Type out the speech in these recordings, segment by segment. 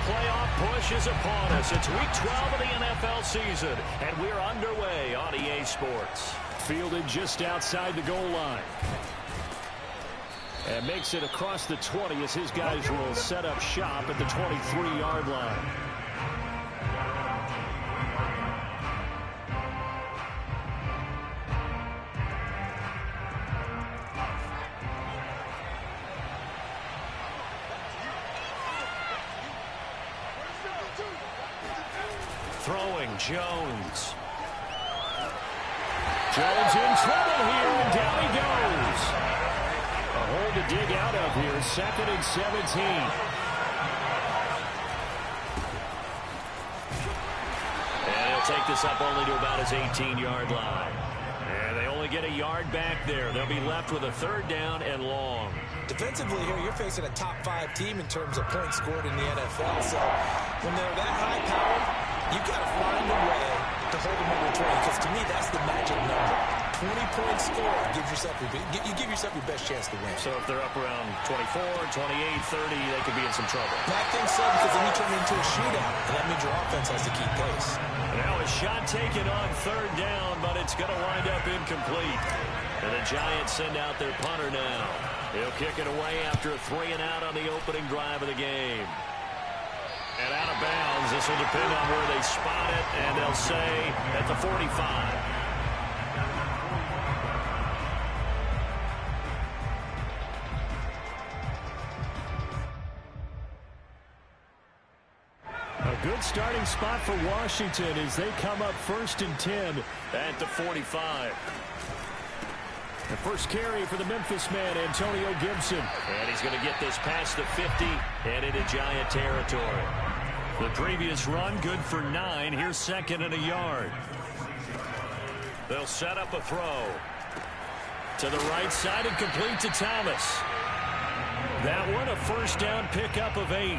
playoff push is upon us. It's Week 12 of the NFL season, and we're underway on EA Sports. Fielded just outside the goal line. And makes it across the 20 as his guys will set up shop at the 23-yard line. Throwing Jones. Jones in trouble here, and down he goes. A hole to dig out of here, 2nd and 17. And he'll take this up only to about his 18-yard line. And they only get a yard back there. They'll be left with a 3rd down and long. Defensively here, you're facing a top-5 team in terms of points scored in the NFL. So when they're that high-powered, you've got to find a way to hold them under 20, because to me, that's the magic number. 20 points scored, you give yourself your best chance to win. So if they're up around 24, 28, 30, they could be in some trouble. I think so, because then you turn it into a shootout, and that means your offense has to keep pace. Now a shot taken on 3rd down, but it's going to wind up incomplete. And the Giants send out their punter now. He'll kick it away after a 3-and-out on the opening drive of the game. And out of bounds, this will depend on where they spot it, and they'll say at the 45. A good starting spot for Washington as they come up 1st and 10 at the 45. The first carry for the Memphis man, Antonio Gibson. And he's going to get this past the 50 and into Giant territory. The previous run, good for 9. Here's 2nd and a yard. They'll set up a throw. To the right side and complete to Thomas. That one, a 1st down pickup of 8.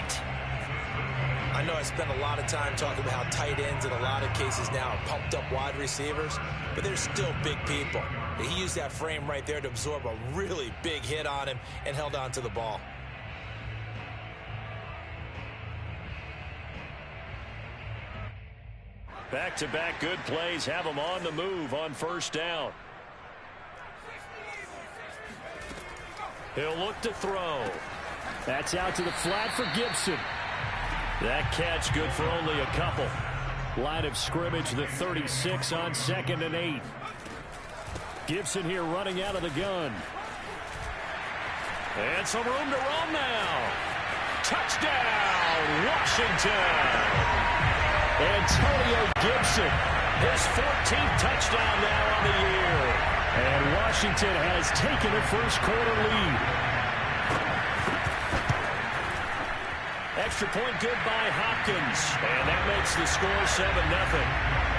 I know I spent a lot of time talking about how tight ends in a lot of cases now are pumped up wide receivers, but they're still big people. He used that frame right there to absorb a really big hit on him and held on to the ball. Back-to-back good plays have him on the move on 1st down. He'll look to throw. That's out to the flat for Gibson. That catch good for only a couple. Line of scrimmage, the 36 on 2nd and 8. Gibson here running out of the gun. And some room to roam now. Touchdown, Washington. Antonio Gibson. His 14th touchdown now on the year. And Washington has taken a 1st quarter lead. Extra point good by Hopkins. And that makes the score 7-0.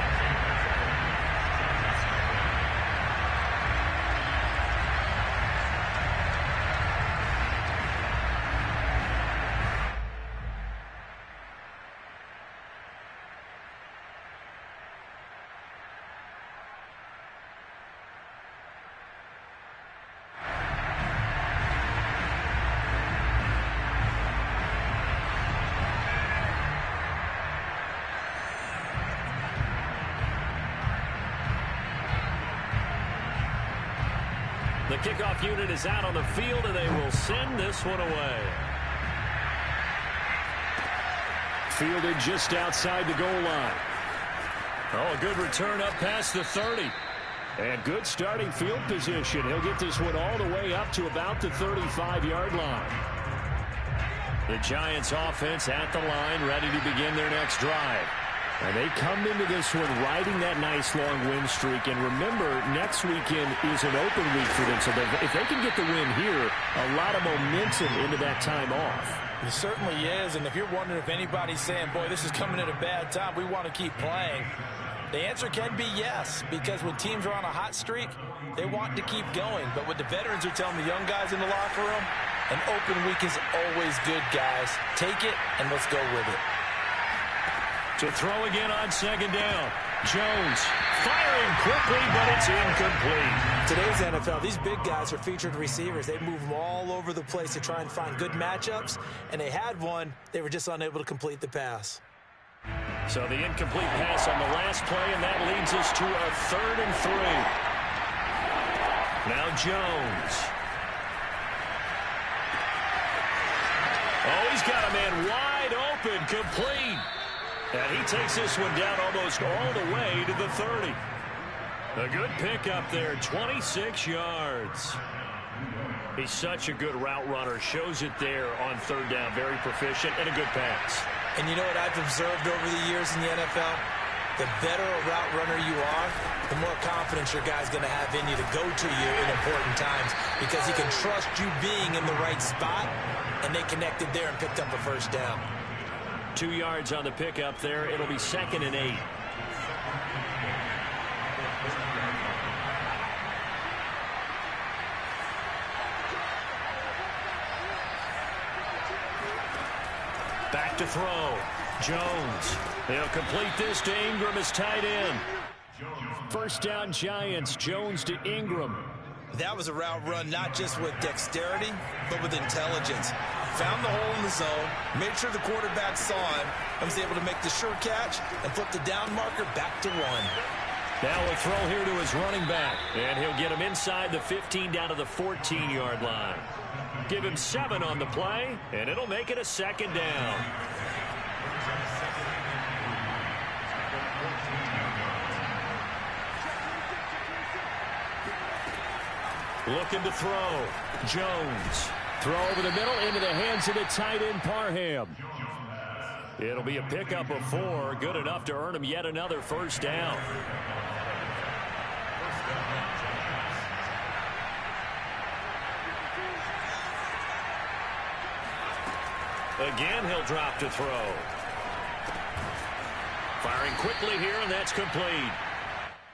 The kickoff unit is out on the field, and they will send this one away. Fielded just outside the goal line. Oh, a good return up past the 30. And good starting field position. He'll get this one all the way up to about the 35-yard line. The Giants offense at the line, ready to begin their next drive. And they come into this one riding that nice long win streak. And remember, next weekend is an open week for them. So if they can get the win here, a lot of momentum into that time off. It certainly is. And if you're wondering if anybody's saying, boy, this is coming at a bad time, we want to keep playing, the answer can be yes. Because when teams are on a hot streak, they want to keep going. But what the veterans are telling the young guys in the locker room, an open week is always good, guys. Take it and let's go with it. To throw again on 2nd down. Jones firing quickly, but it's incomplete. Today's NFL, these big guys are featured receivers. They move them all over the place to try and find good matchups, and they had one. They were just unable to complete the pass. So the incomplete pass on the last play, and that leads us to a 3rd and 3. Now Jones. Oh, he's got a man wide open, complete. And he takes this one down almost all the way to the 30. A good pickup there, 26 yards. He's such a good route runner. Shows it there on 3rd down. Very proficient and a good pass. And you know what I've observed over the years in the NFL? The better a route runner you are, the more confidence your guy's going to have in you to go to you in important times because he can trust you being in the right spot, and they connected there and picked up a 1st down. 2 yards on the pickup there. It'll be 2nd and 8. Back to throw. Jones. They'll complete this to Ingram as tight end. 1st down Giants. Jones to Ingram. That was a route run not just with dexterity, but with intelligence. Found the hole in the zone, made sure the quarterback saw him, and was able to make the sure catch and flip the down marker back to 1. Now a throw here to his running back, and he'll get him inside the 15 down to the 14-yard line. Give him 7 on the play, and it'll make it a 2nd down. Looking to throw. Jones. Throw over the middle into the hands of the tight end, Parham. It'll be a pickup of 4. Good enough to earn him yet another 1st down. Again, he'll drop to throw. Firing quickly here, and that's complete.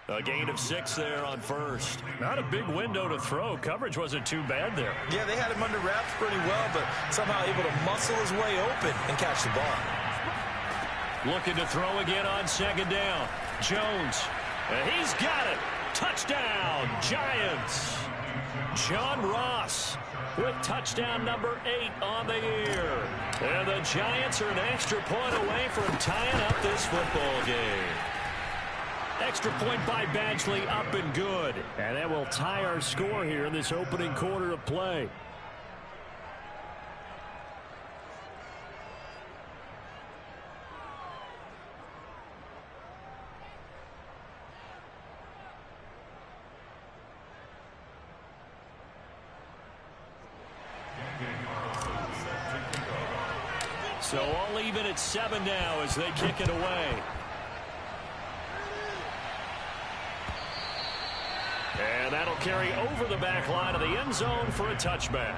A gain of 6 there on 1st. Not a big window to throw. Coverage wasn't too bad there. Yeah, they had him under wraps pretty well, but somehow able to muscle his way open and catch the ball. Looking to throw again on 2nd down. Jones. And he's got it. Touchdown, Giants. John Ross with touchdown number 8 on the year. And the Giants are an extra point away from tying up this football game. Extra point by Badgley, up and good. And that will tie our score here in this opening quarter of play. So all even at 7 now as they kick it away. And that'll carry over the back line of the end zone for a touchback.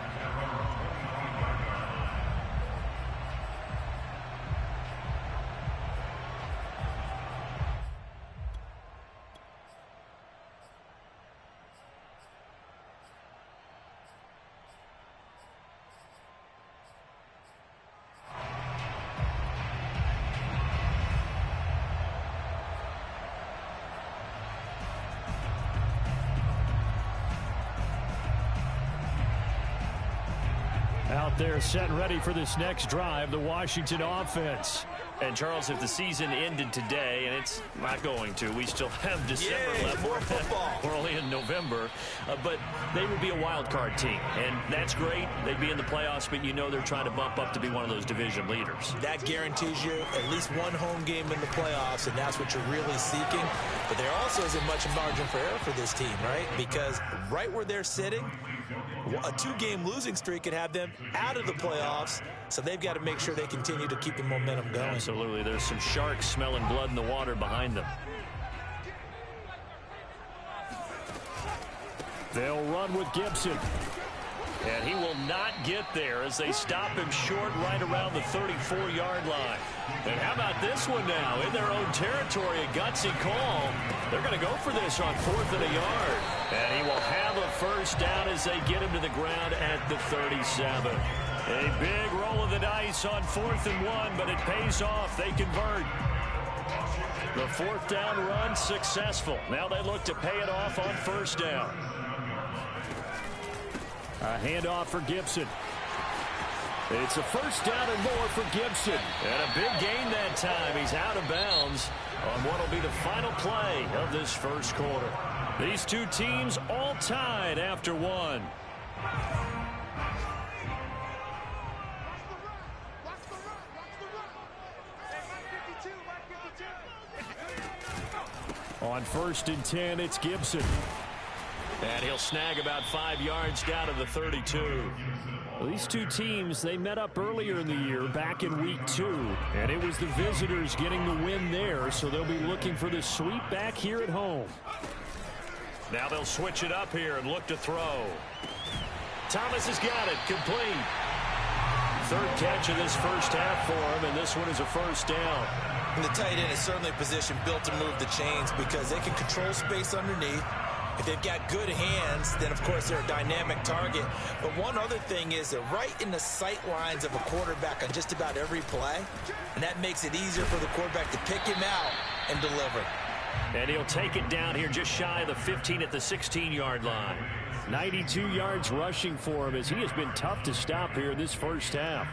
Out there set and ready for this next drive, the Washington offense. And, Charles, if the season ended today, and it's not going to, we still have December left. More football. We're only in November. But they would be a wild card team, and that's great. They'd be in the playoffs, but you know they're trying to bump up to be one of those division leaders. That guarantees you at least one home game in the playoffs, and that's what you're really seeking. But there also isn't much margin for error for this team, right? Because right where they're sitting, a 2-game losing streak could have them out of the playoffs, so they've got to make sure they continue to keep the momentum going. Absolutely. There's some sharks smelling blood in the water behind them. They'll run with Gibson. And he will not get there as they stop him short right around the 34-yard line. And how about this one now? In their own territory, a gutsy call. They're going to go for this on 4th and a yard. And he will have a 1st down as they get him to the ground at the 37. A big roll of the dice on 4th and 1, but it pays off. They convert. The fourth down run successful. Now they look to pay it off on first down. A handoff for Gibson. It's a first down and more for Gibson. And a big gain that time. He's out of bounds on what will be the final play of this first quarter. These two teams all tied after one. On 1st and 10, it's Gibson. And he'll snag about 5 yards down to the 32. Well, these two teams, they met up earlier in the year, back in week 2. And it was the visitors getting the win there, so they'll be looking for the sweep back here at home. Now they'll switch it up here and look to throw. Thomas has got it, complete. Third catch of this first half for him, and this one is a first down. And the tight end is certainly a position built to move the chains because they can control space underneath. If they've got good hands, then, of course, they're a dynamic target. But one other thing is they're right in the sight lines of a quarterback on just about every play, and that makes it easier for the quarterback to pick him out and deliver. And he'll take it down here just shy of the 15 at the 16-yard line. 92 yards rushing for him as he has been tough to stop here this first half.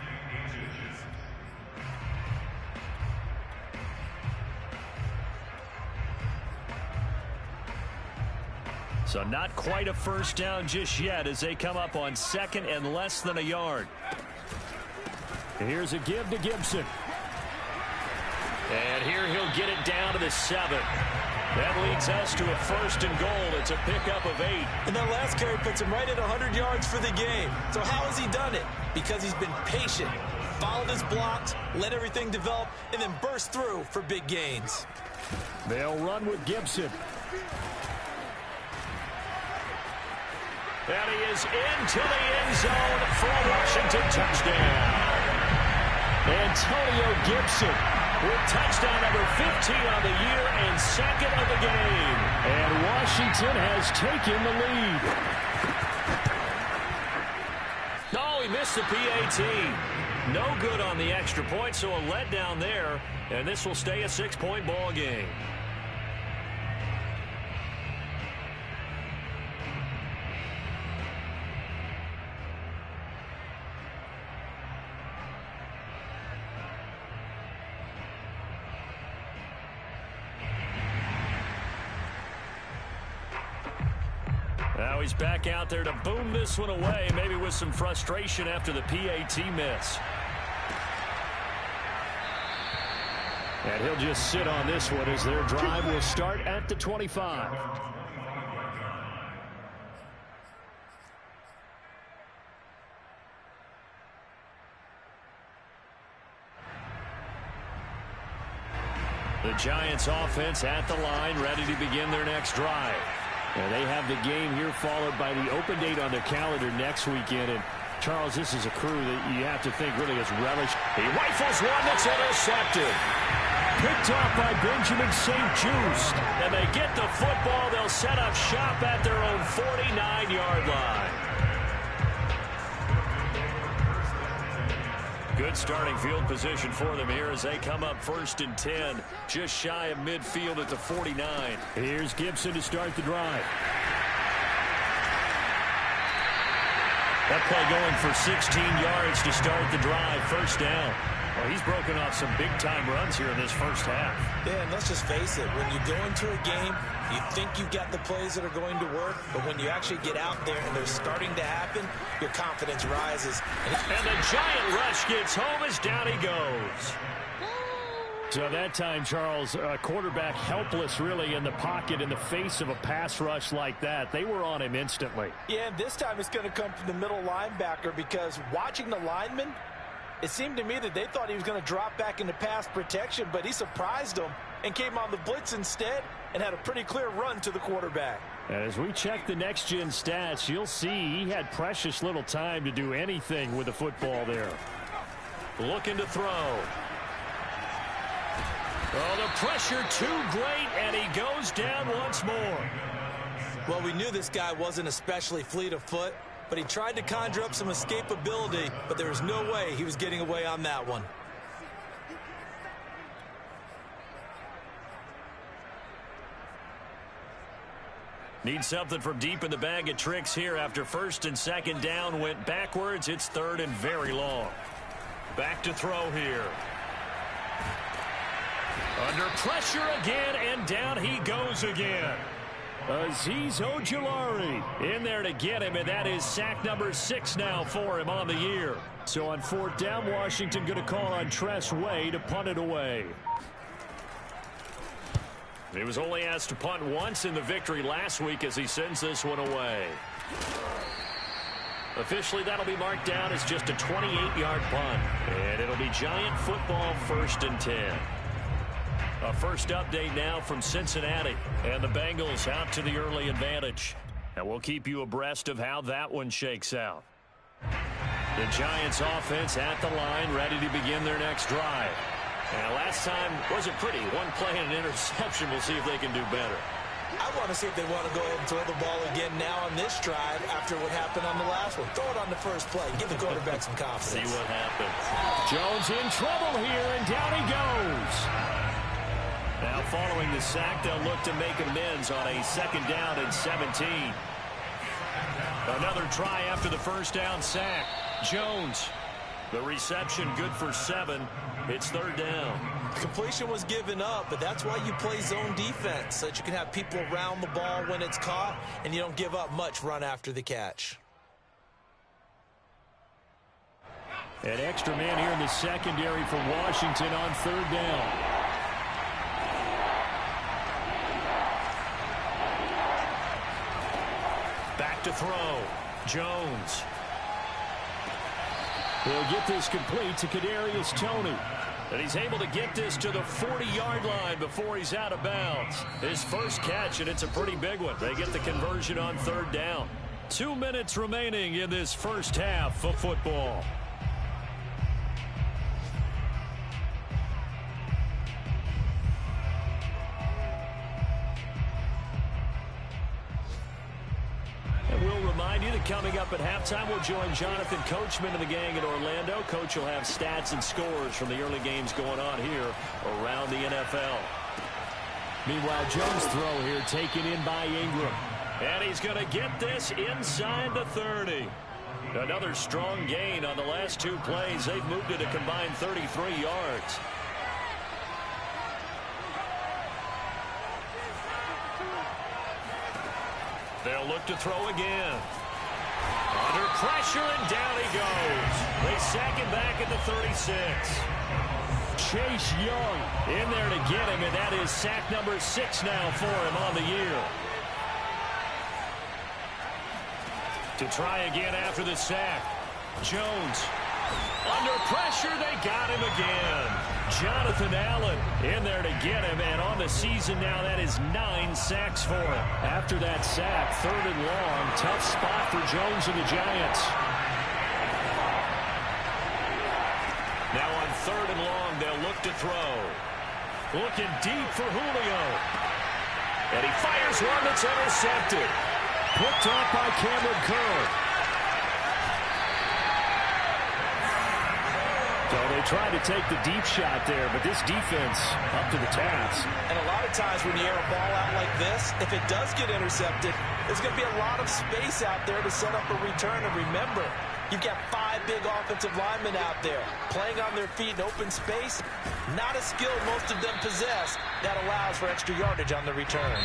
So not quite a first down just yet as they come up on 2nd and less than a yard. Here's a give to Gibson. And here he'll get it down to the 7. That leads us to a 1st and goal. It's a pickup of 8. And that last carry puts him right at 100 yards for the game. So how has he done it? Because he's been patient, followed his blocks, let everything develop, and then burst through for big gains. They'll run with Gibson. And he is into the end zone for a Washington touchdown. Antonio Gibson with touchdown number 15 on the year and 2nd of the game. And Washington has taken the lead. No, he missed the PAT. No good on the extra point, so a letdown there. And this will stay a 6-point ball game. Now he's back out there to boom this one away, maybe with some frustration after the PAT miss. And he'll just sit on this one as their drive will start at the 25. The Giants offense at the line, ready to begin their next drive. And they have the game here followed by the open date on their calendar next weekend. And, Charles, this is a crew that you have to think really has relished. He rifles one that's intercepted. Picked off by Benjamin St. Juste. And they get the football. They'll set up shop at their own 49-yard line. Good starting field position for them here as they come up 1st and 10, just shy of midfield at the 49. Here's Gibson to start the drive. That play going for 16 yards to start the drive, first down. Well, he's broken off some big-time runs here in this first half. Yeah, and let's just face it. When you go into a game, you think you've got the plays that are going to work, but when you actually get out there and they're starting to happen, your confidence rises. And the giant rush gets home as down he goes. So that time, Charles, quarterback helpless really in the pocket in the face of a pass rush like that. They were on him instantly. Yeah, and this time it's going to come from the middle linebacker because watching the lineman, it seemed to me that they thought he was going to drop back into pass protection, but he surprised them and came on the blitz instead and had a pretty clear run to the quarterback. As we check the next-gen stats, you'll see he had precious little time to do anything with the football there. Looking to throw. Oh, the pressure too great, and he goes down once more. Well, we knew this guy wasn't especially fleet of foot, but he tried to conjure up some escapability, but there was no way he was getting away on that one. Need something from deep in the bag of tricks here after first and second down went backwards. It's third and very long. Back to throw here. Under pressure again, and down he goes again. Azeez Ojulari in there to get him, and that is sack number 6 now for him on the year. So on fourth down, Washington going to call on Tress Way to punt it away. He was only asked to punt once in the victory last week as he sends this one away. Officially, that'll be marked down as just a 28-yard punt. And it'll be Giant football 1st and 10. A first update now from Cincinnati. And the Bengals out to the early advantage. And we'll keep you abreast of how that one shakes out. The Giants offense at the line, ready to begin their next drive. And last time wasn't pretty. One play and an interception. We'll see if they can do better. I want to see if they want to go ahead and throw the ball again now on this drive after what happened on the last one. Throw it on the first play. Give the quarterback some confidence. See what happens. Jones in trouble here, and down he goes. Now following the sack, they'll look to make amends on a 2nd down and 17. Another try after the first down sack. Jones. The reception good for 7. It's 3rd down. Completion was given up, but that's why you play zone defense, so that you can have people around the ball when it's caught, and you don't give up much run after the catch. An extra man here in the secondary for Washington on 3rd down. Back to throw. Jones. He'll get this complete to Kadarius Toney. And he's able to get this to the 40-yard line before he's out of bounds. His first catch, and it's a pretty big one. They get the conversion on 3rd down. 2 minutes remaining in this first half of football. Remind you that coming up at halftime, we'll join Jonathan Coachman and the gang in Orlando. Coach will have stats and scores from the early games going on here around the NFL. Meanwhile, Jones' throw here taken in by Ingram. And he's going to get this inside the 30. Another strong gain on the last 2 plays. They've moved it a combined 33 yards. They'll look to throw again. Under pressure, and down he goes. They sack him back at the 36. Chase Young in there to get him, and that is sack number 6 now for him on the year. To try again after the sack. Jones. Under pressure, they got him again. Jonathan Allen in there to get him, and on the season now, that is 9 sacks for him. After that sack, 3rd and long, tough spot for Jones and the Giants. Now on 3rd and long, they'll look to throw. Looking deep for Julio. And he fires one that's intercepted. Picked off by Cameron Curl. So they tried to take the deep shot there, but this defense up to the task. And a lot of times when you air a ball out like this, if it does get intercepted, there's going to be a lot of space out there to set up a return. And remember, you've got 5 big offensive linemen out there playing on their feet in open space. Not a skill most of them possess that allows for extra yardage on the return.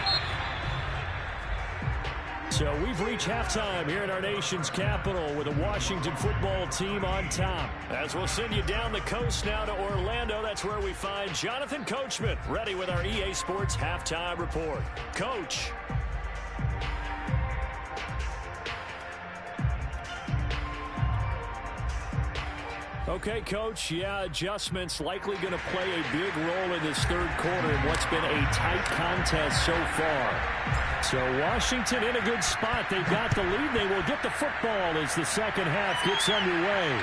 So we've reached halftime here in our nation's capital with the Washington football team on top. As we'll send you down the coast now to Orlando, that's where we find Jonathan Coachman ready with our EA Sports halftime report. Coach. Okay, Coach, yeah, adjustments likely going to play a big role in this 3rd quarter in what's been a tight contest so far. So Washington in a good spot. They've got the lead. They will get the football as the second half gets underway.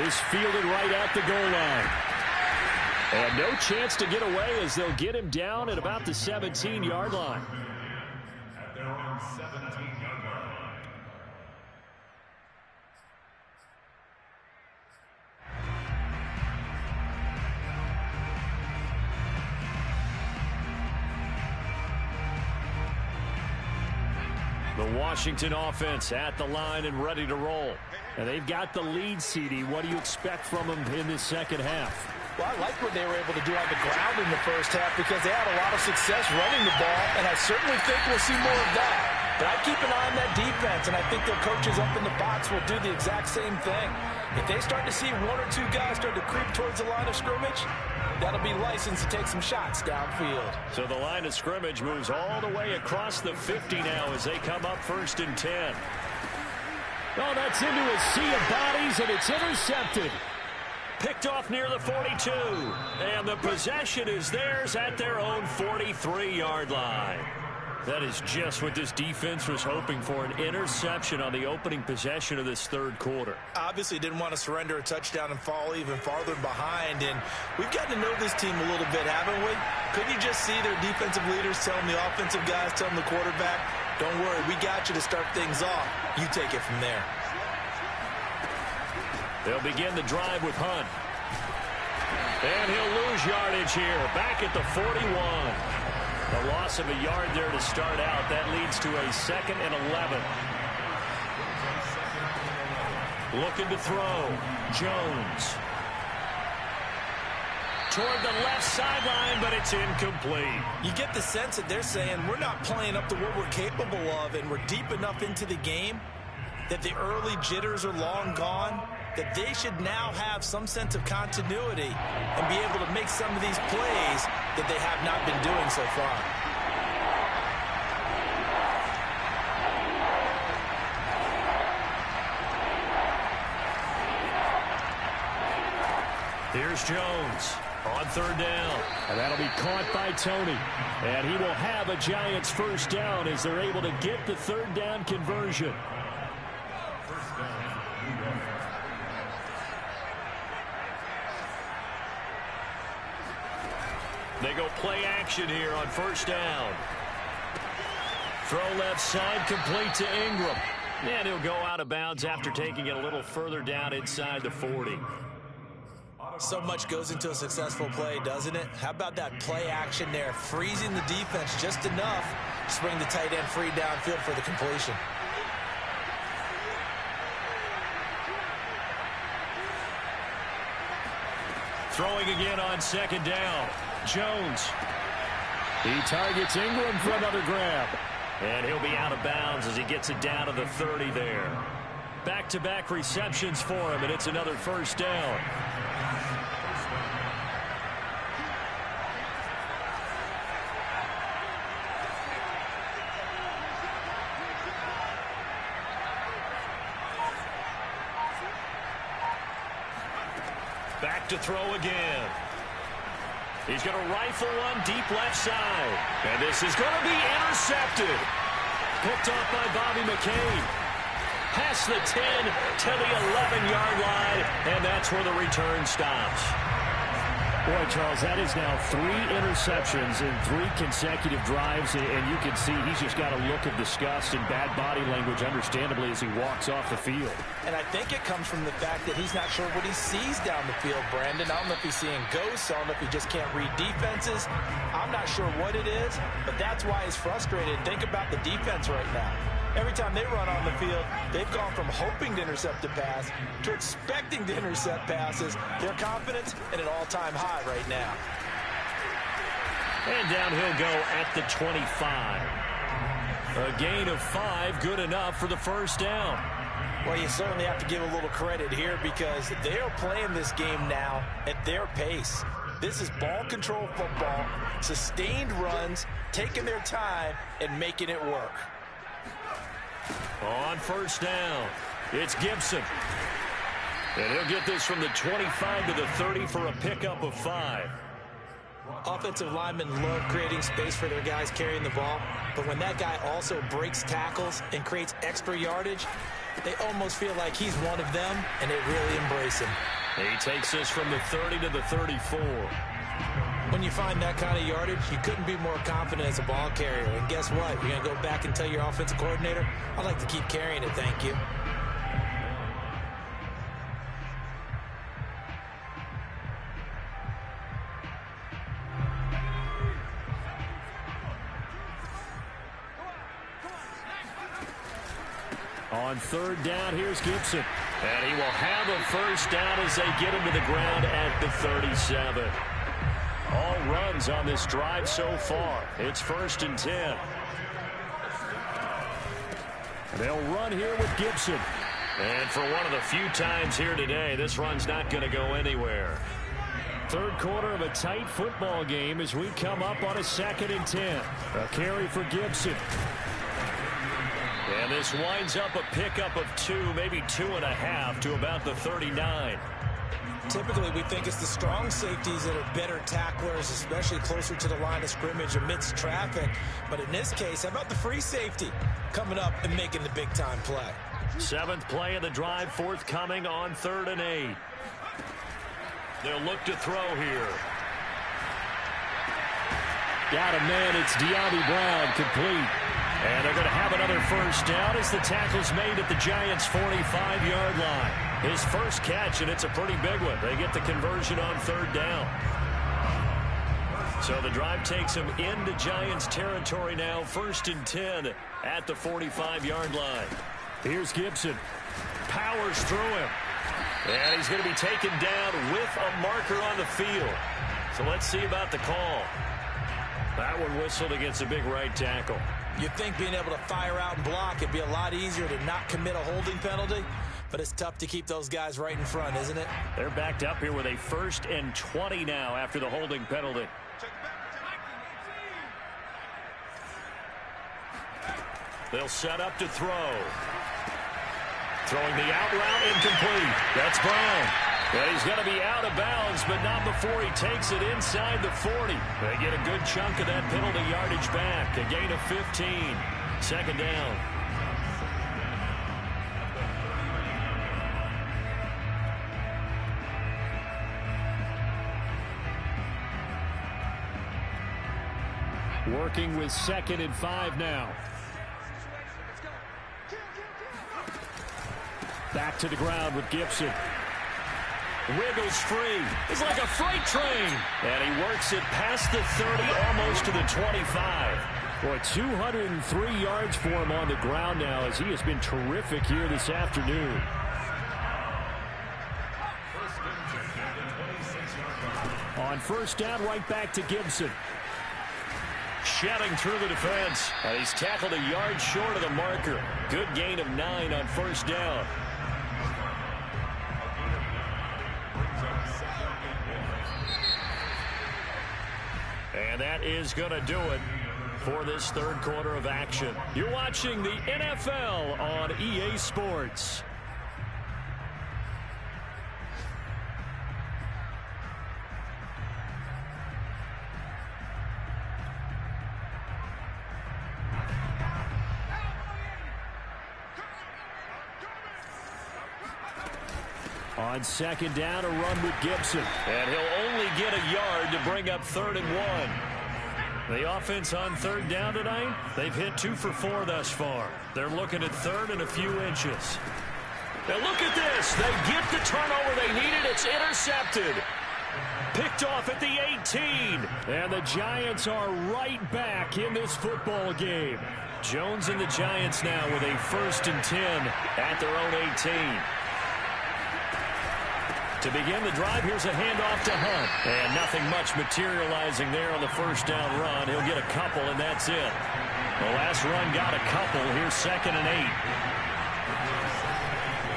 This fielded right at the goal line. And no chance to get away as they'll get him down at about the 17-yard line. At their own 17-yard line. The Washington offense at the line and ready to roll. And they've got the lead, CD. What do you expect from them in this second half? Well, I like what they were able to do on the ground in the first half because they had a lot of success running the ball, and I certainly think we'll see more of that. But I keep an eye on that defense, and I think their coaches up in the box will do the exact same thing. If they start to see one or two guys start to creep towards the line of scrimmage, that'll be licensed to take some shots downfield. So the line of scrimmage moves all the way across the 50 now as they come up 1st and 10. Oh, that's into a sea of bodies, and it's intercepted. Picked off near the 42. And the possession is theirs at their own 43-yard line. That is just what this defense was hoping for, an interception on the opening possession of this third quarter. Obviously didn't want to surrender a touchdown and fall even farther behind, and we've gotten to know this team a little bit, haven't we? Couldn't you just see their defensive leaders telling the offensive guys, telling the quarterback, don't worry, we got you to start things off. You take it from there. They'll begin the drive with Hunt. And he'll lose yardage here, back at the 41. A loss of a yard there to start out. That leads to a 2nd and 11. Looking to throw. Jones. Toward the left sideline, but it's incomplete. You get the sense that they're saying we're not playing up to what we're capable of, and we're deep enough into the game that the early jitters are long gone, that they should now have some sense of continuity and be able to make some of these plays that they have not been doing so far. Here's Jones on 3rd down. And that'll be caught by Tony. And he will have a Giants first down as they're able to get the 3rd down conversion. They go play action here on 1st down. Throw left side, complete to Ingram. And he'll go out of bounds after taking it a little further down inside the 40. So much goes into a successful play, doesn't it? How about that play action there, freezing the defense just enough to bring the tight end free downfield for the completion. Throwing again on 2nd down. Jones. He targets Ingram for another grab. And he'll be out of bounds as he gets it down to the 30 there. Back-to-back receptions for him, and it's another first down. Back to throw again. He's going to rifle one deep left side. And this is going to be intercepted. Picked off by Bobby McCain. Past the 10 to the 11-yard line. And that's where the return stops. Boy, Charles, that is now 3 interceptions in 3 consecutive drives. And you can see he's just got a look of disgust and bad body language, understandably, as he walks off the field. And I think it comes from the fact that he's not sure what he sees down the field, Brandon. I don't know if he's seeing ghosts. I don't know if he just can't read defenses. I'm not sure what it is, but that's why he's frustrated. Think about the defense right now. Every time they run on the field, they've gone from hoping to intercept a pass to expecting to intercept passes. Their confidence at an all-time high right now. And down he'll go at the 25. A gain of 5, good enough for the first down. Well, you certainly have to give a little credit here because they are playing this game now at their pace. This is ball control football, sustained runs, taking their time, and making it work. On first down, it's Gibson. And he'll get this from the 25 to the 30 for a pickup of 5. Offensive linemen love creating space for their guys carrying the ball, but when that guy also breaks tackles and creates extra yardage, they almost feel like he's one of them, and they really embrace him. He takes this from the 30 to the 34. When you find that kind of yardage, you couldn't be more confident as a ball carrier. And guess what? You're going to go back and tell your offensive coordinator, I'd like to keep carrying it, thank you. On third down, here's Gibson. And he will have a first down as they get him to the ground at the 37. All runs on this drive so far. It's 1st and 10. They'll run here with Gibson. And for one of the few times here today, this run's not going to go anywhere. Third quarter of a tight football game as we come up on a 2nd and 10. A carry for Gibson. And this winds up a pickup of 2, maybe 2.5 to about the 39. Typically, we think it's the strong safeties that are better tacklers, especially closer to the line of scrimmage amidst traffic. But in this case, how about the free safety coming up and making the big-time play? 7th play of the drive, forthcoming on 3rd and 8. They'll look to throw here. Got a man. It's De'Ami Brown, complete. And they're going to have another first down as the tackle's made at the Giants' 45-yard line. His first catch, and it's a pretty big one. They get the conversion on 3rd down. So the drive takes him into Giants territory now, 1st and 10 at the 45-yard line. Here's Gibson. Powers through him. And he's going to be taken down with a marker on the field. So let's see about the call. That one whistled against a big right tackle. You'd think being able to fire out and block it'd be a lot easier to not commit a holding penalty, but it's tough to keep those guys right in front, isn't it? They're backed up here with a 1st and 20 now after the holding penalty. They'll set up to throw. Throwing the out route, incomplete. That's Brown. And he's going to be out of bounds, but not before he takes it inside the 40. They get a good chunk of that penalty yardage back. A gain of 15. 2nd down. Working with 2nd and 5 now. Back to the ground with Gibson. Wiggles free. It's like a freight train. And he works it past the 30, almost to the 25. Boy, 203 yards for him on the ground now as he has been terrific here this afternoon. On 1st down, right back to Gibson. Shedding through the defense. And he's tackled a yard short of the marker. Good gain of 9 on 1st down. And that is going to do it for this 3rd quarter of action. You're watching the NFL on EA Sports. On 2nd down, a run with Gibson. And he'll only get a yard to bring up 3rd and 1. The offense on 3rd down tonight, they've hit 2 for 4 thus far. They're looking at 3rd and a few inches. Now look at this. They get the turnover they needed. It's intercepted. Picked off at the 18. And the Giants are right back in this football game. Jones and the Giants now with a 1st and 10 at their own 18. To begin the drive, here's a handoff to Hunt. And nothing much materializing there on the 1st down run. He'll get a couple, and that's it. The last run got a couple. Here's 2nd and 8.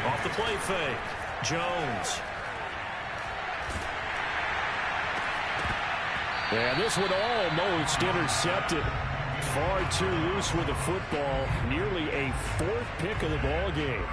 Off the play fake. Jones. And this one almost intercepted. Far too loose with the football. Nearly a 4th pick of the ball game.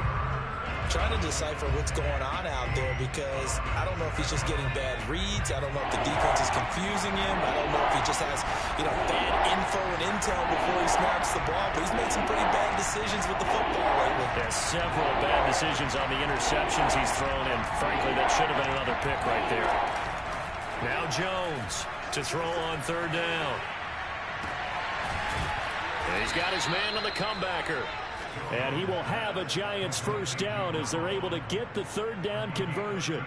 Trying to decipher what's going on out there because I don't know if he's just getting bad reads. I don't know if the defense is confusing him. I don't know if he just has, bad info and intel before he snaps the ball. But he's made some pretty bad decisions with the football lately. There's several bad decisions on the interceptions he's thrown, and frankly, that should have been another pick right there. Now Jones to throw on 3rd down. And he's got his man on the comebacker. And he will have a Giants 1st down as they're able to get the 3rd down conversion.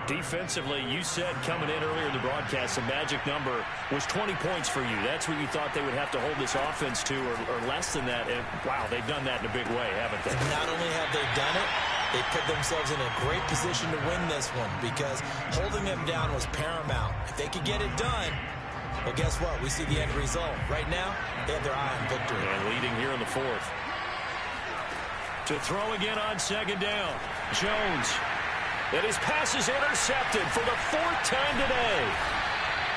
Defensively, you said coming in earlier in the broadcast, the magic number was 20 points for you. That's what you thought they would have to hold this offense to, or less than that. And, wow, they've done that in a big way, haven't they? And not only have they done it, they put themselves in a great position to win this one because holding them down was paramount. If they could get it done, well, guess what? We see the end result. Right now, they have their eye on victory. And leading here in the fourth. To throw again on second down. Jones. And his pass is intercepted for the fourth time today.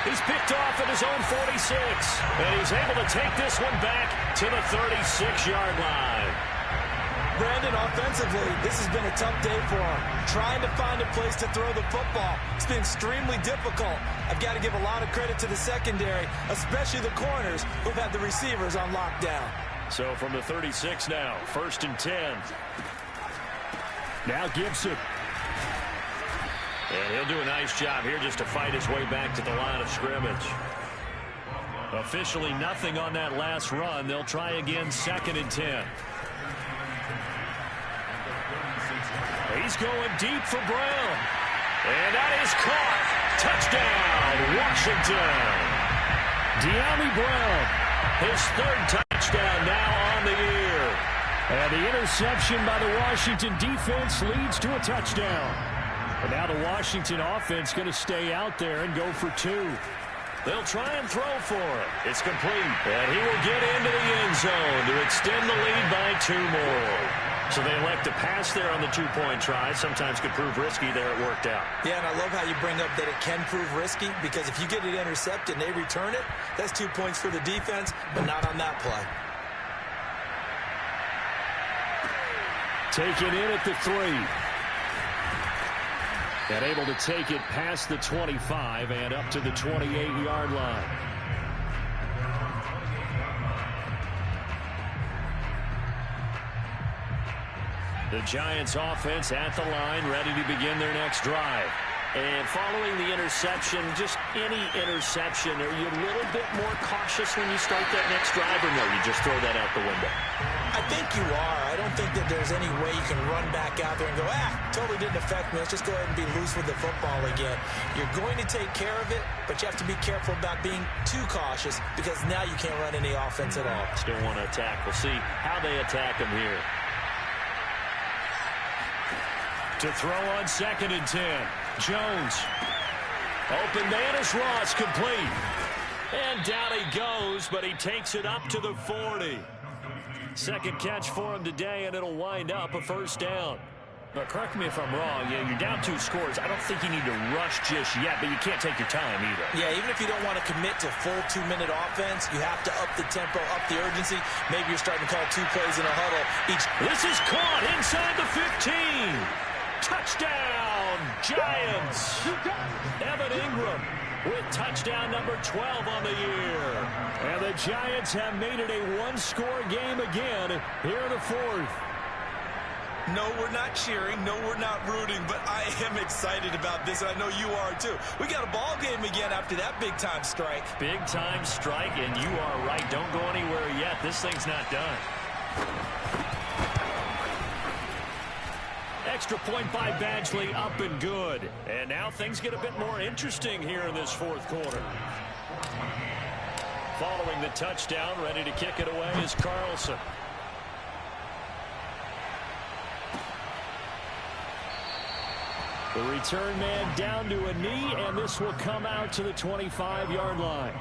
He's picked off at his own 46. And he's able to take this one back to the 36-yard line. Brandon, offensively, this has been a tough day for him. Trying to find a place to throw the football. It's been extremely difficult. I've got to give a lot of credit to the secondary, especially the corners who've had the receivers on lockdown. So from the 36 now, 1st and 10. Now Gibson. And he'll do a nice job here just to fight his way back to the line of scrimmage. Officially nothing on that last run. They'll try again 2nd and 10. He's going deep for Brown. And that is caught. Touchdown, Washington. De'Ami Brown, his 3rd touchdown now on the year. And the interception by the Washington defense leads to a touchdown. And now the Washington offense going to stay out there and go for 2. They'll try and throw for it. It's complete. And he will get into the end zone to extend the lead by 2 more. So they elect to pass there on the 2-point try. Sometimes could prove risky. There it worked out. Yeah, and I love how you bring up that it can prove risky because if you get it intercepted and they return it, that's 2 points for the defense, but not on that play. Taken in at the 3. And able to take it past the 25 and up to the 28-yard line. The Giants offense at the line, ready to begin their next drive. And following the interception, just any interception, are you a little bit more cautious when you start that next drive, or no, you just throw that out the window? I think you are. I don't think that there's any way you can run back out there and go, totally didn't affect me. Let's just go ahead and be loose with the football again. You're going to take care of it, but you have to be careful about being too cautious because now you can't run any offense at all. Still want to attack. We'll see how they attack him here. To throw on 2nd and 10. Jones. Open man is Ross, complete. And down he goes, but he takes it up to the 40. 2nd catch for him today, and it'll wind up a 1st down. Now, correct me if I'm wrong. Yeah, you're down 2 scores. I don't think you need to rush just yet, but you can't take your time either. Yeah, even if you don't want to commit to full 2-minute offense, you have to up the tempo, up the urgency. Maybe you're starting to call 2 plays in a huddle each. This is caught inside the 15. Touchdown, Giants. Evan Ingram with touchdown number 12 on the year. And the Giants have made it a 1-score game again here in the 4th. No, we're not cheering. No, we're not rooting, but I am excited about this, and I know you are too. We got a ball game again after that big-time strike. Big-time strike, and you are right. Don't go anywhere yet. This thing's not done. Extra point by Badgley, up and good. And now things get a bit more interesting here in this 4th quarter. Following the touchdown, ready to kick it away is Carlson. The return man down to a knee, and this will come out to the 25-yard line.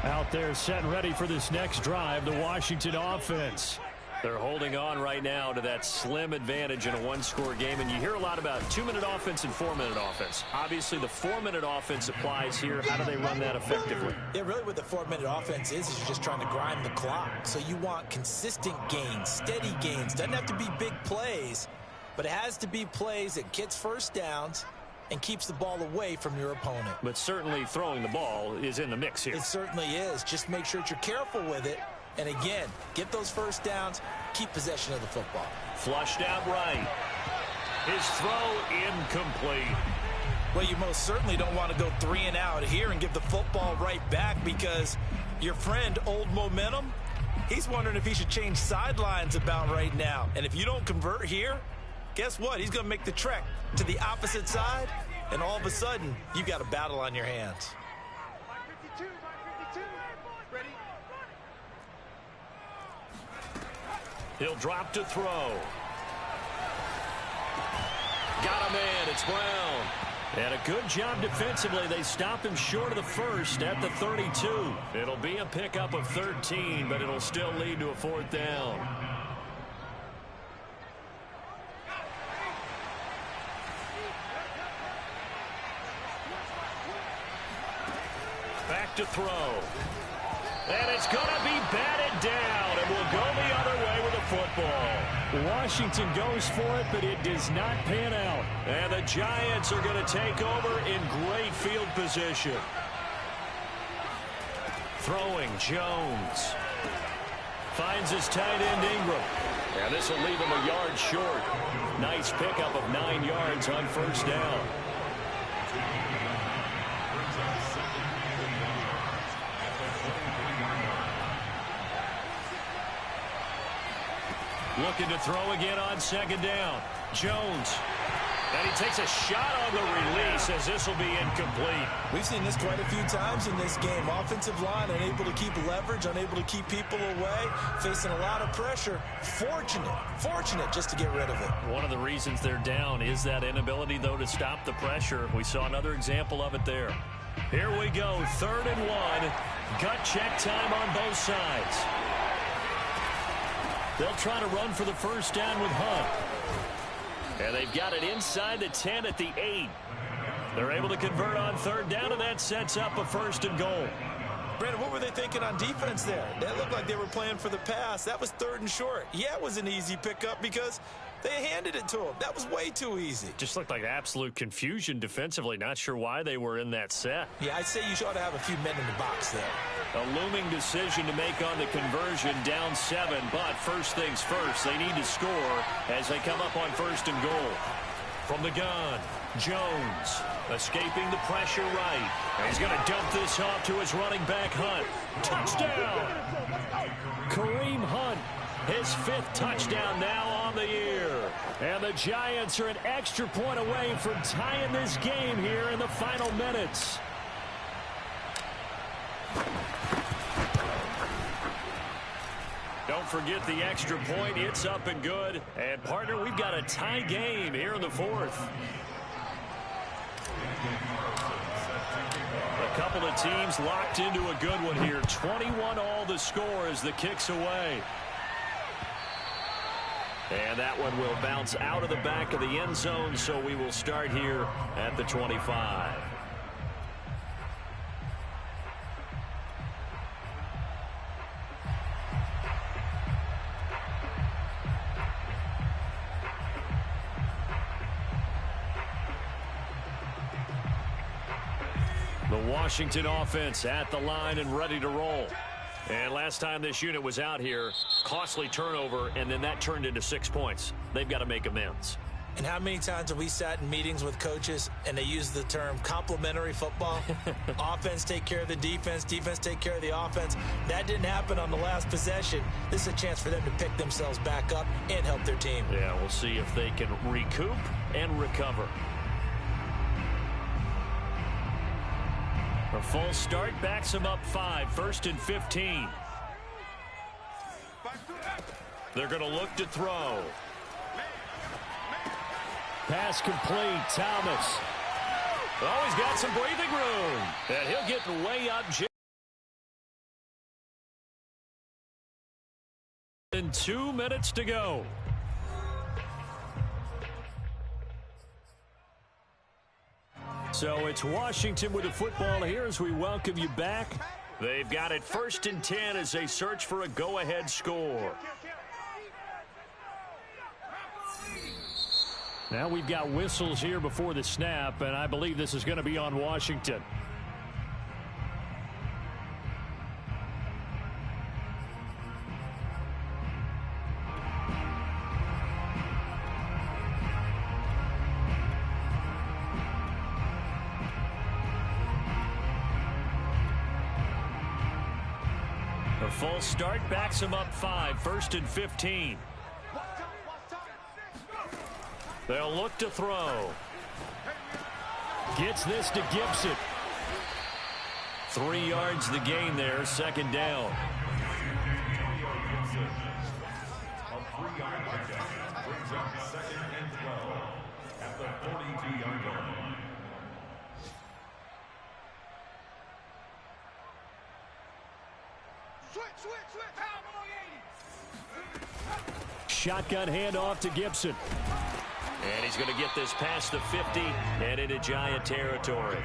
Out there set and ready for this next drive, the Washington offense. They're holding on right now to that slim advantage in a 1-score game, and you hear a lot about 2-minute offense and 4-minute offense. Obviously, the 4-minute offense applies here. How do they run that effectively? Yeah, really what the 4-minute offense is you're just trying to grind the clock. So you want consistent gains, steady gains. Doesn't have to be big plays, but it has to be plays that gets 1st downs and keeps the ball away from your opponent. But certainly throwing the ball is in the mix here. It certainly is. Just make sure that you're careful with it. And again, get those 1st downs, keep possession of the football. Flushed out right. His throw incomplete. Well, you most certainly don't want to go 3 and out here and give the football right back because your friend, Old Momentum, He's wondering if he should change sidelines about right now. And if you don't convert here, guess what? He's going to make the trek to the opposite side, and all of a sudden, you've got a battle on your hands. He'll drop to throw. Got a man. It's Brown. And a good job defensively. They stop him short of the first at the 32. It'll be a pickup of 13, but it'll still lead to a fourth down. Back to throw. And it's going to be batted down, and will go the other way with the football. Washington goes for it, but it does not pan out. And the Giants are going to take over in great field position. Throwing, Jones. Finds his tight end, Ingram. And this will leave him a yard short. Nice pickup of 9 yards on first down. Looking to throw again on second down. Jones. And he takes a shot on the release as this will be incomplete. We've seen this quite a few times in this game. Offensive line unable to keep leverage, unable to keep people away, facing a lot of pressure. Fortunate just to get rid of it. One of the reasons they're down is that inability, though, to stop the pressure. We saw another example of it there. Here we go, 3rd and 1. Gut check time on both sides. They'll try to run for the first down with Hunt. And they've got it inside the 10 at the 8. They're able to convert on 3rd down, and that sets up a 1st and goal. Brandon, what were they thinking on defense there? That looked like they were playing for the pass. That was 3rd and short. Yeah, it was an easy pickup because they handed it to him. That was way too easy. Just looked like absolute confusion defensively. Not sure why they were in that set. Yeah, I'd say you ought to have a few men in the box there. A looming decision to make on the conversion, down 7, but first things first, they need to score as they come up on 1st and goal. From the gun, Jones escaping the pressure right. And he's going to dump this off to his running back, Hunt. Touchdown! Kareem Hunt, his 5th touchdown now on the year. And the Giants are an extra point away from tying this game here in the final minutes. Don't forget the extra point. It's up and good. And, partner, we've got a tie game here in the 4th. A couple of teams locked into a good one here. 21-all the score as the kick's away. And that one will bounce out of the back of the end zone, so we will start here at the 25. The Washington offense at the line and ready to roll. And last time this unit was out here, costly turnover, and then that turned into 6 points. They've got to make amends. And how many times have we sat in meetings with coaches and they use the term complementary football? Offense take care of the defense, defense take care of the offense. That didn't happen on the last possession. This is a chance for them to pick themselves back up and help their team. Yeah, we'll see if they can recoup and recover. A full start backs them up 5, 1st and 15. They're going to look to throw. Pass complete, Thomas. Oh, he's got some breathing room. And he'll get way up. In 2 minutes to go. So it's Washington with the football here as we welcome you back. They've got it 1st and 10 as they search for a go-ahead score. Now we've got whistles here before the snap, and I believe this is going to be on Washington. false start backs him up 5, 1st and 15. They'll look to throw. Gets this to Gibson. 3 yards the gain there, 2nd down. A 3-yard touchdown brings up 2nd and 12 at the 42-yard line. Shotgun handoff to Gibson. And he's going to get this past the 50 and into Giant territory.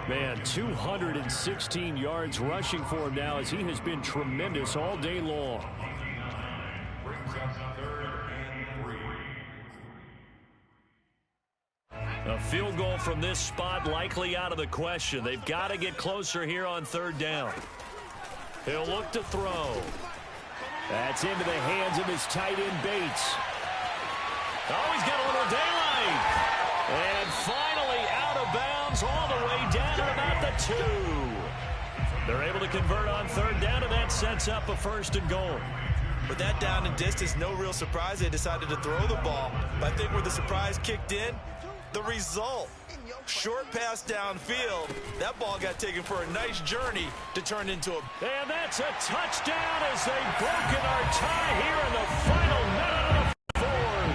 Man, 216 yards rushing for him now as he has been tremendous all day long. Brings up 3rd and 3. A field goal from this spot likely out of the question. They've got to get closer here on 3rd down. He'll look to throw. That's into the hands of his tight end, Bates. Oh, he's got a little daylight. And finally out of bounds all the way down to about the 2. They're able to convert on 3rd down, and that sets up a 1st and goal. With that down and distance, no real surprise they decided to throw the ball. But I think where the surprise kicked in, the result. Short pass downfield. That ball got taken for a nice journey to turn into a... And that's a touchdown as they've broken our tie here in the final minute of the 4th.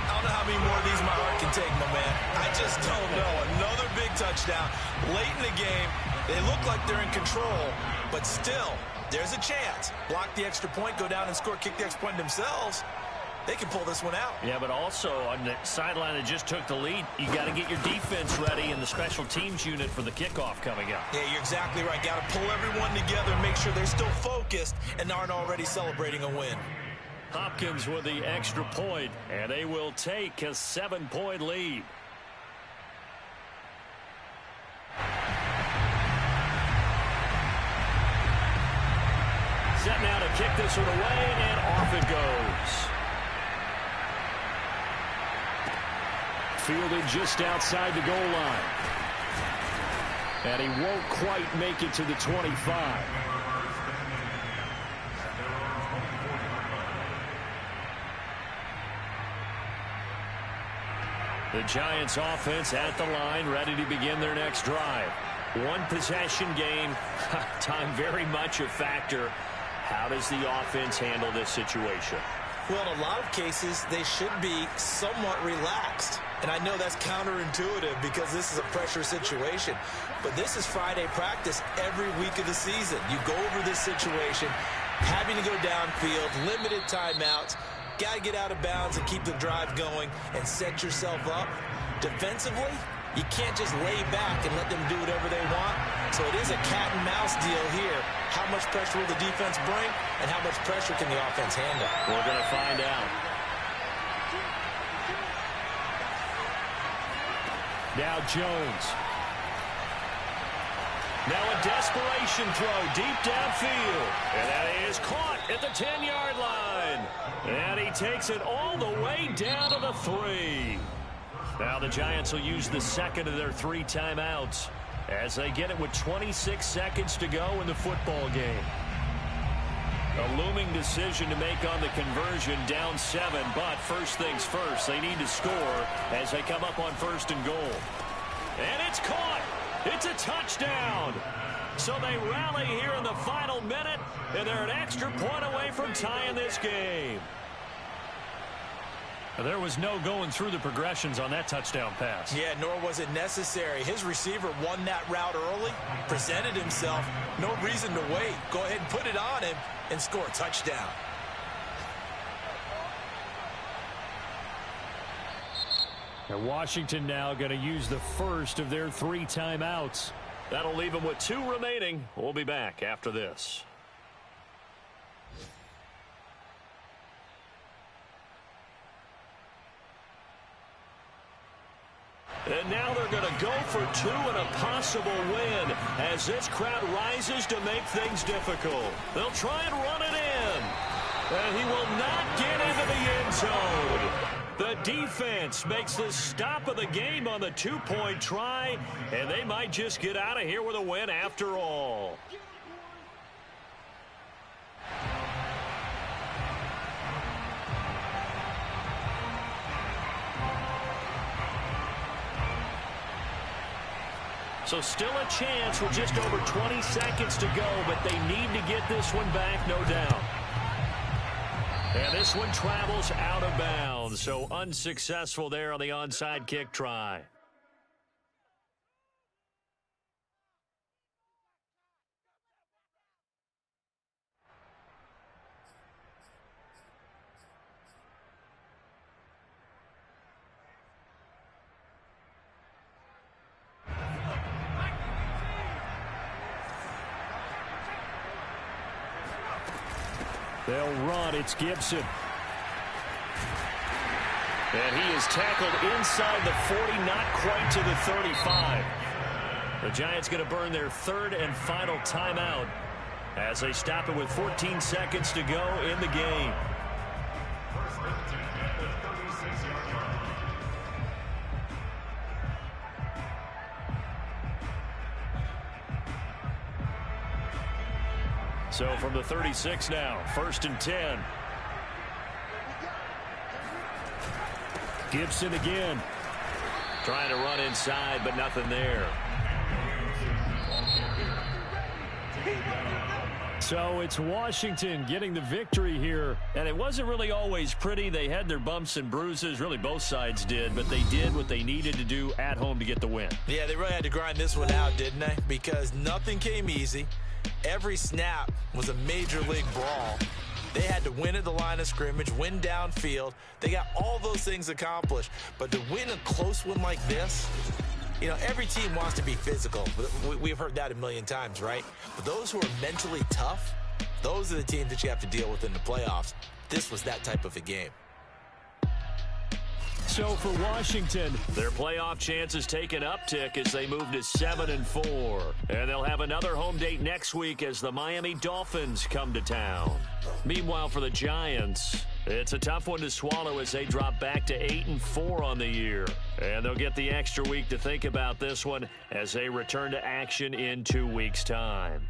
I don't know how many more of these my heart can take, my man. I just don't know. Another big touchdown. Late in the game, they look like they're in control, but still, there's a chance. Block the extra point, go down and score, kick the extra point themselves. They can pull this one out. Yeah, but also on the sideline that just took the lead, you got to get your defense ready and the special teams unit for the kickoff coming up. Yeah, you're exactly right. Got to pull everyone together and make sure they're still focused and aren't already celebrating a win. Hopkins with the extra point, and they will take a 7-point lead. Set now to kick this one away, and off it goes. Fielded just outside the goal line. And he won't quite make it to the 25. The Giants offense at the line, ready to begin their next drive. 1 possession game, time very much a factor. How does the offense handle this situation? Well, in a lot of cases, they should be somewhat relaxed. And I know that's counterintuitive because this is a pressure situation. But this is Friday practice every week of the season. You go over this situation, having to go downfield, limited timeouts, got to get out of bounds and keep the drive going and set yourself up. Defensively, you can't just lay back and let them do whatever they want. So it is a cat and mouse deal here. How much pressure will the defense bring and how much pressure can the offense handle? We're going to find out. Now Jones. Now a desperation throw deep downfield. And that is caught at the 10-yard line. And he takes it all the way down to the 3. Now the Giants will use the second of their 3 timeouts as they get it with 26 seconds to go in the football game. A looming decision to make on the conversion, down 7, but first things first, they need to score as they come up on 1st and goal. And it's caught. It's a touchdown. So they rally here in the final minute, and they're an extra point away from tying this game. There was no going through the progressions on that touchdown pass. Yeah, nor was it necessary. His receiver won that route early, presented himself. No reason to wait. Go ahead and put it on him and score a touchdown. And Washington now going to use the first of their 3 timeouts. That'll leave them with 2 remaining. We'll be back after this. And now they're going to go for 2 and a possible win as this crowd rises to make things difficult. They'll try and run it in. And he will not get into the end zone. The defense makes the stop of the game on the 2-point try, and they might just get out of here with a win after all. So still a chance with just over 20 seconds to go, but they need to get this one back, no doubt. And this one travels out of bounds, so unsuccessful there on the onside kick try. They'll run. It's Gibson. And he is tackled inside the 40, not quite to the 35. The Giants going to burn their third and final timeout as they stop it with 14 seconds to go in the game. So from the 36 now, 1st and 10. Gibson again. Trying to run inside, but nothing there. So it's Washington getting the victory here. And it wasn't really always pretty. They had their bumps and bruises. Really, both sides did. But they did what they needed to do at home to get the win. Yeah, they really had to grind this one out, didn't they? Because nothing came easy. Every snap was a major league brawl. They had to win at the line of scrimmage, win downfield. They got all those things accomplished. But to win a close one like this, you know, every team wants to be physical. We've heard that a million times, right? But those who are mentally tough, those are the teams that you have to deal with in the playoffs. This was that type of a game. So for Washington, their playoff chances take an uptick as they move to 7-4. And they'll have another home date next week as the Miami Dolphins come to town. Meanwhile, for the Giants, it's a tough one to swallow as they drop back to 8-4 on the year. And they'll get the extra week to think about this one as they return to action in 2 weeks' time.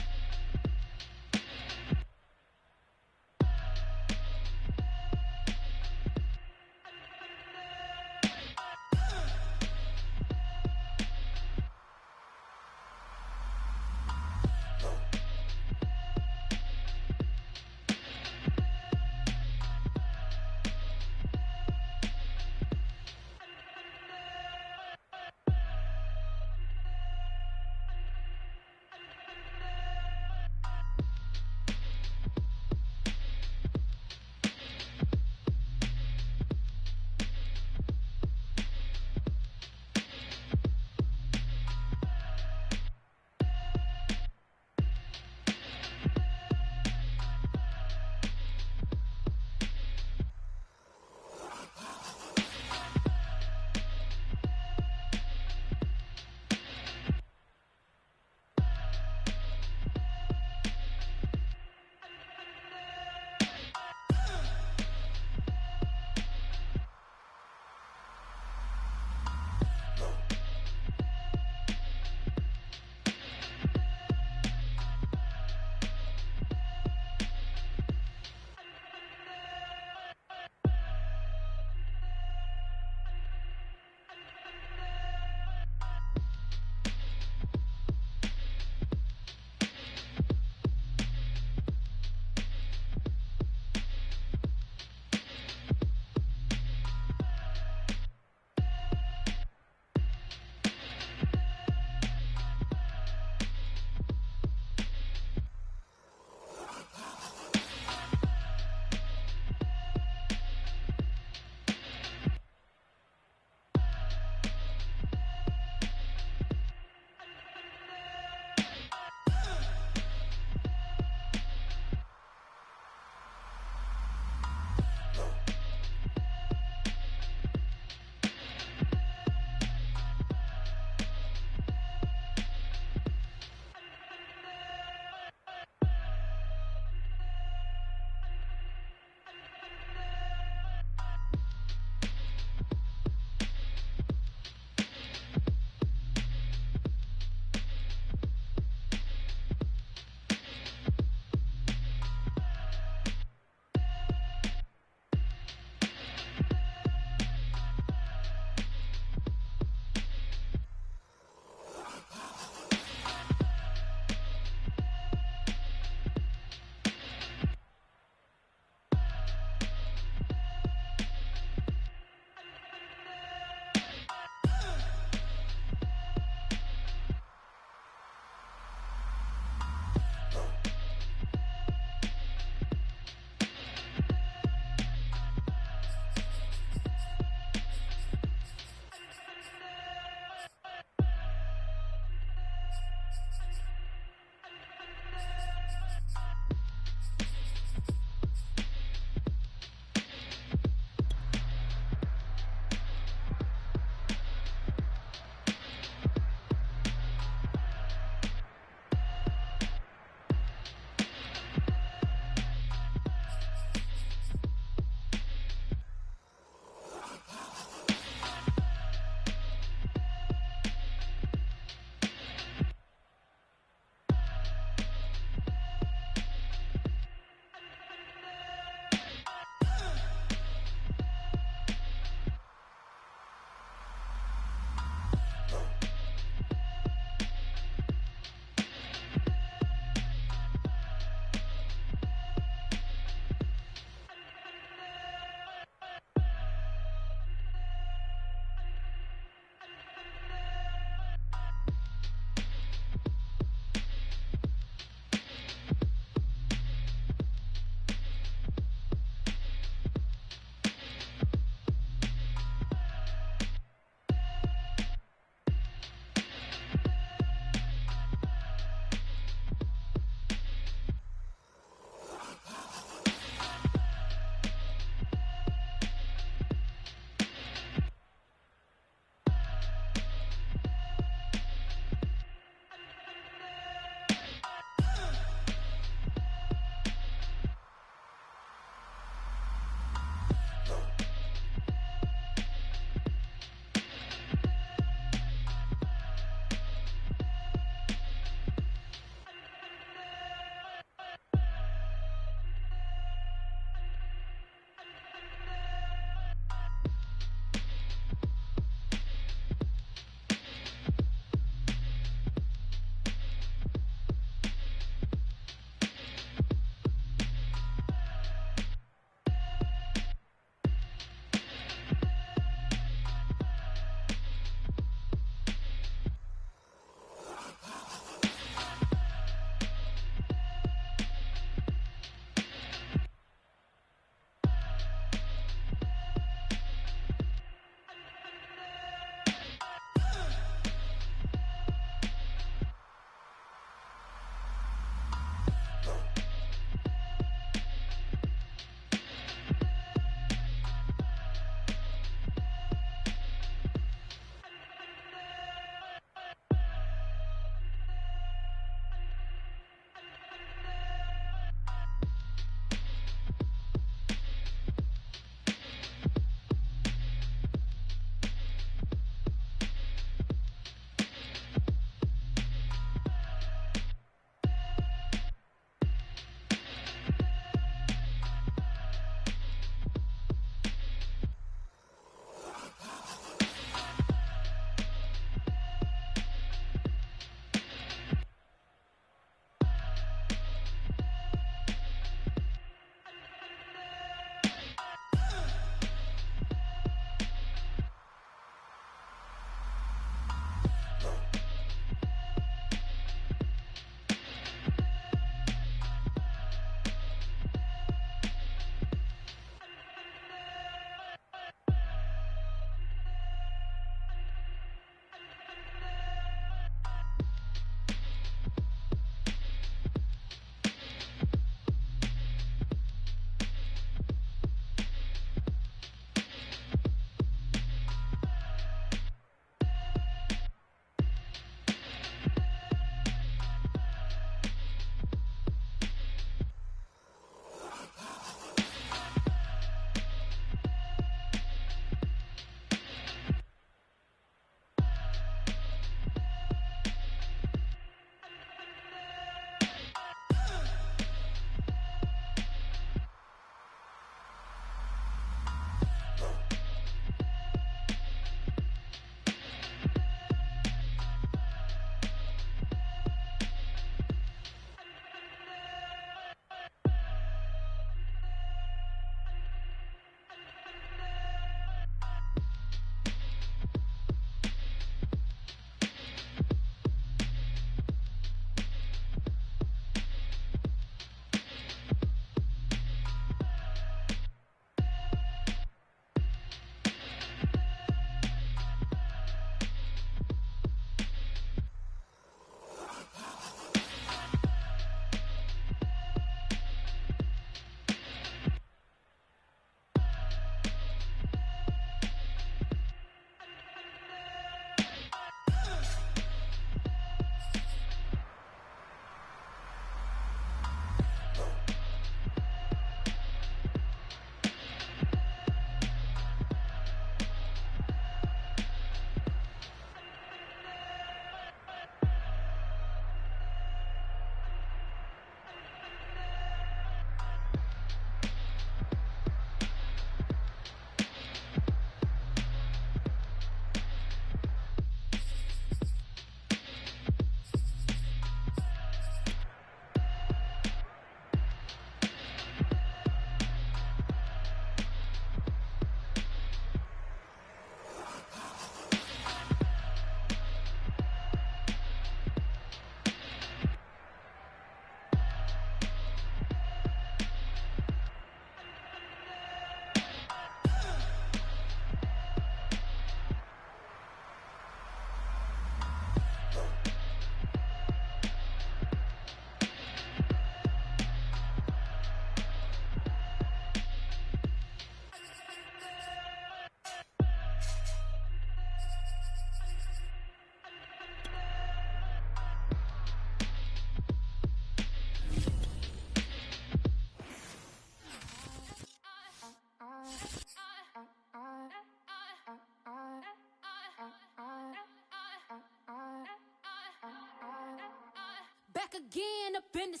back again up in this